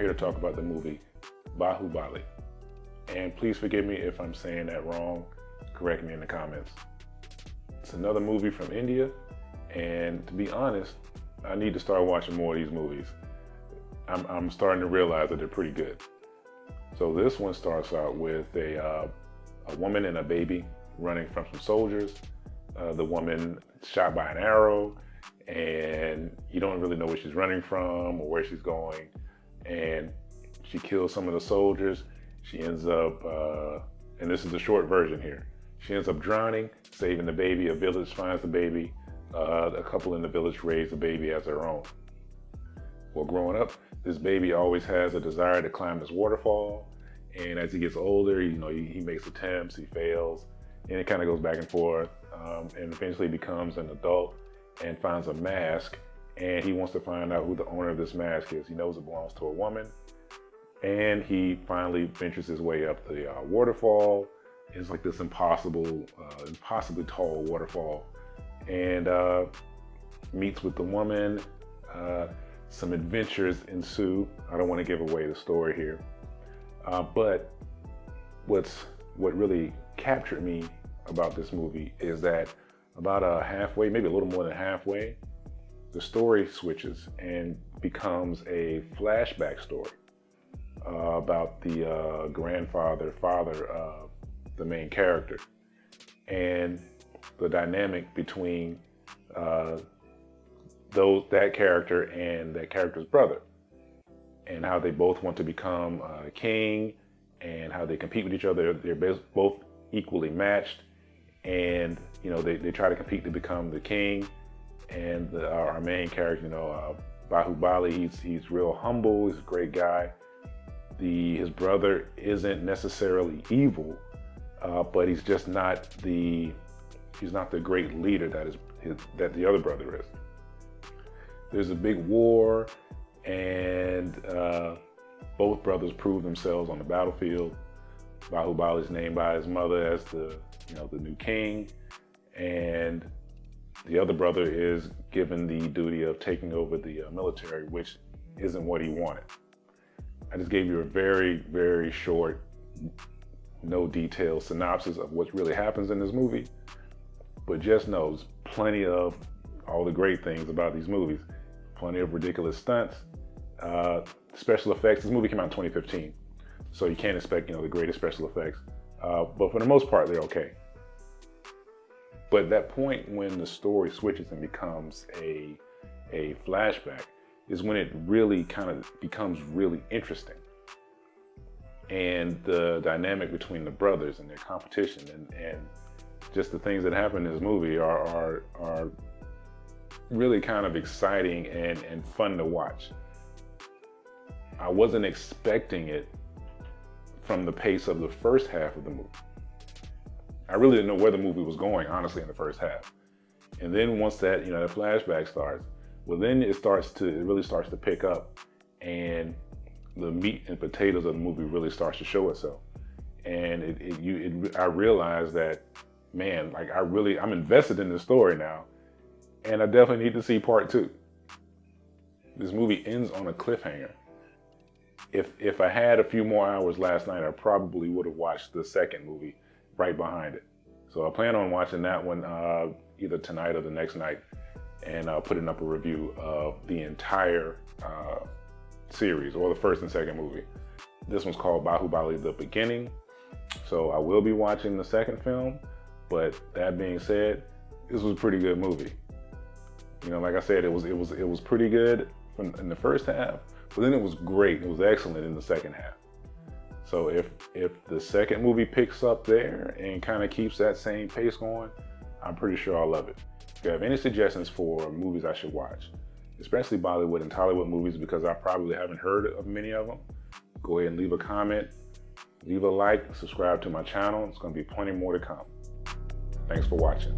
here to talk about the movie Bãhubali. And please forgive me if I'm saying that wrong. Correct me in the comments. It's another movie from India, and to be honest, I need to start watching more of these movies. I'm starting to realize that they're pretty good. So this one starts out with a woman and a baby running from some soldiers. The woman shot by an arrow, and you don't really know where she's running from or where she's going. And she kills some of the soldiers. She ends up, and this is the short version here, she ends up drowning, saving the baby. A village finds the baby. A couple in the village raise the baby as their own. Well, growing up, this baby always has a desire to climb this waterfall. And as he gets older, he makes attempts, he fails, and it kind of goes back and forth, and eventually becomes an adult and finds a mask, and he wants to find out who the owner of this mask is. He knows it belongs to a woman, and he finally ventures his way up the waterfall. It's like this impossibly tall waterfall, and meets with the woman. Some adventures ensue. I don't want to give away the story here. But what really captured me about this movie is that about halfway, maybe a little more than halfway, the story switches and becomes a flashback story about the father of the main character, and the dynamic between that character and that character's brother, and how they both want to become king, and how they compete with each other. They're both equally matched, and they try to compete to become the king. And our main character, Bãhubali, he's real humble. He's a great guy. His brother isn't necessarily evil, but he's just not the great leader that the other brother is. There's a big war, and both brothers prove themselves on the battlefield. Bãhubali is named by his mother as the new king, and the other brother is given the duty of taking over the military, which isn't what he wanted. I just gave you a very, very short, no detail synopsis of what really happens in this movie, but just know there's plenty of all the great things about these movies. Plenty of ridiculous stunts, special effects. This movie came out in 2015, so you can't expect the greatest special effects, but for the most part, they're okay. But that point when the story switches and becomes a flashback is when it really kind of becomes really interesting. And the dynamic between the brothers and their competition and just the things that happen in this movie are really kind of exciting and fun to watch. I wasn't expecting it from the pace of the first half of the movie. I really didn't know where the movie was going, honestly, in the first half. And then once that that flashback starts, well, then it really starts to pick up, and the meat and potatoes of the movie really starts to show itself. And I realized that, man, I'm invested in this story now, and I definitely need to see part 2. This movie ends on a cliffhanger. If I had a few more hours last night, I probably would have watched the second movie right behind it. So I plan on watching that one either tonight or the next night, and putting up a review of the entire series, or the first and second movie. This one's called Bãhubali: The Beginning. So I will be watching the second film, but that being said, this was a pretty good movie. Like I said, it was pretty good in the first half, but then it was great. It was excellent in the second half. So if the second movie picks up there and kind of keeps that same pace going, I'm pretty sure I'll love it. If you have any suggestions for movies I should watch, especially Bollywood and Tollywood movies, because I probably haven't heard of many of them, go ahead and leave a comment, leave a like, subscribe to my channel. It's going to be plenty more to come. Thanks for watching.